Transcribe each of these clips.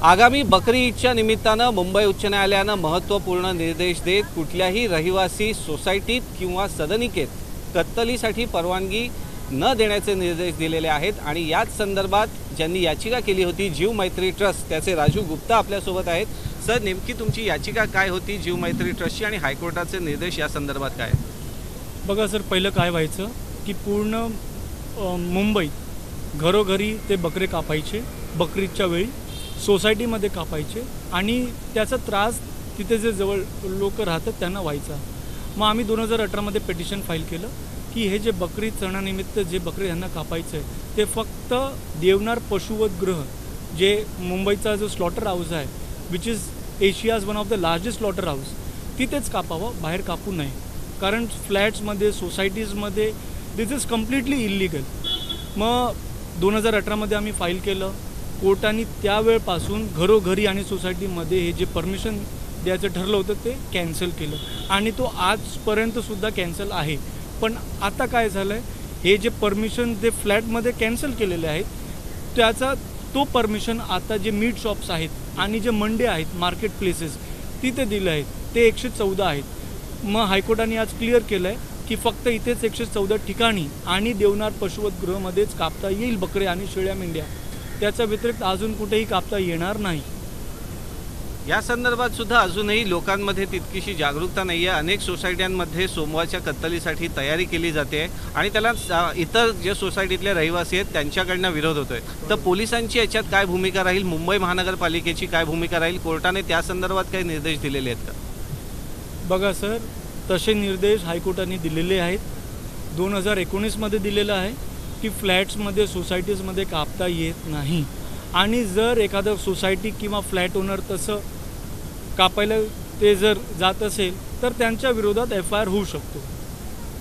आगामी बकरी ईदच्या निमित्तानं मुंबई उच्च न्यायालयानं महत्त्वपूर्ण निर्देश देत कुठल्याही रहिवासी सोसायटीत किंवा सदनिकेत कत्तलीसाठी परवानगी न देण्याचे निर्देश दिलेले आहेत। आणि याच संदर्भात ज्यांनी याचिका केली होती जीव मैत्री ट्रस्ट त्याचे राजू गुप्ता आपल्यासोबत आहेत। सर, नेमकी तुमची याचिका काय होती जीव मैत्री ट्रस्टची आणि हायकोर्टाचे निर्देश या संदर्भात काय? बघा सर, पहिलं काय व्हायचं की पूर्ण मुंबईत घरोघरी ते बकरे कापायचे, बकरीदच्या वेळी सोसायटीमध्ये कापायचे आणि त्याचा त्रास तिथे जे जवळ लोक राहतात त्यांना व्हायचा। मग आम्ही 2018 पिटिशन फाईल केलं की हे जे बकरी सणानिमित्त जे बकरी यांना कापायचं आहे ते फक्त देवनार पशुवधगृह जे मुंबईचा जो स्लॉटर हाऊस आहे which is Asia's one of the largest slaughter house तिथेच कापावं, बाहेर कापू नये। कारण फ्लॅट्समध्ये सोसायटीजमध्ये दिस इज कम्प्लिटली इलिगल। मग 2018 आम्ही फाईल केलं। कोर्टाने त्यावेळपासून घरोघरी आणि सोसायटीमध्ये हे जे परमिशन द्यायचं ठरलं होतं ते कॅन्सल केलं आणि तो आजपर्यंतसुद्धा कॅन्सल आहे। पण आता काय झालं आहे, हे जे परमिशन जे फ्लॅटमध्ये कॅन्सल केलेले आहेत त्याचा तो परमिशन आता जे मीट शॉप्स आहेत आणि जे मंडे आहेत मार्केट प्लेसेस तिथे दिले आहेत ते 114 आहेत। मग हायकोर्टाने आज क्लिअर केलं आहे की फक्त इथेच 114 ठिकाणी आणि देवनार पशुवधगृहामध्येच कापता येईल बकरे आणि शेळ्या मेंढ्या, त्याच्या व्यतिरिक्त अजून कुठेही कापता येणार नाही। या संदर्भात सुद्धा अजूनही लोकांमध्ये तितकीशी जागरूकता नाही आहे। अनेक सोसायट्यांमध्ये सोमवारच्या कत्तलीसाठी तयारी केली जाते आणि त्याला इतर जे सोसायटीतले रहिवासी आहेत त्यांच्याकडनं विरोध होतोय। तर पोलिसांची याच्यात काय भूमिका राहील, मुंबई महानगरपालिकेची काय भूमिका राहील, कोर्टाने त्या संदर्भात काही निर्देश दिलेले आहेत का? बघा सर, तसे निर्देश हायकोर्टाने दिलेले आहेत। 2019 दिलेलं आहे की फ्लॅट्समध्ये सोसायटीजमध्ये कापता येत नाही आणि जर एखादं सोसायटी किंवा फ्लॅट ओनर तसं कापायला ते जर जात असेल तर त्यांच्या विरोधात FIR होऊ शकतो।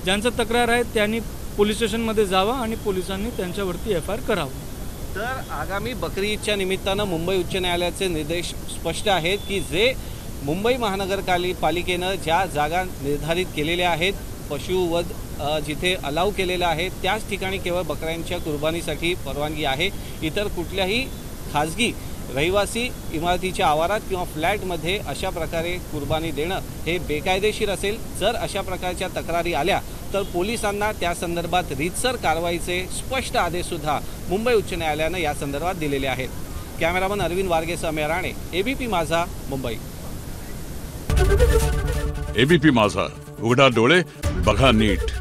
ज्यांचं तक्रार आहे त्यांनी पोलीस स्टेशनमध्ये जावं आणि पोलिसांनी त्यांच्यावरती FIR करावं। तर आगामी बकरी ईदच्या निमित्तानं मुंबई उच्च न्यायालयाचे निर्देश स्पष्ट आहेत की जे मुंबई महानगरपालिकेनं ज्या जागा निर्धारित केलेल्या आहेत पशुवध जिथे अलाव केलेला आहे त्याच ठिकाणी केवळ बकऱ्यांच्या कुर्बानीसाठी परवानगी आहे। इतर कुठल्याही खाजगी रहिवासी इमारतीच्या आवारात किंवा फ्लॅटमध्ये अशा प्रकारे कुर्बानी देणं हे बेकायदेशीर असेल। जर अशा प्रकारच्या तक्रारी आल्या तर पोलिसांना त्या संदर्भात रीतसर कारवाईचे स्पष्ट आदेशसुद्धा मुंबई उच्च न्यायालयानं या संदर्भात दिलेले आहेत। कॅमेरामन अरविंद वारगेसह अमेय राणे, ABP माझा, मुंबई। ABP माझा, उघडा डोळे बघा नीट।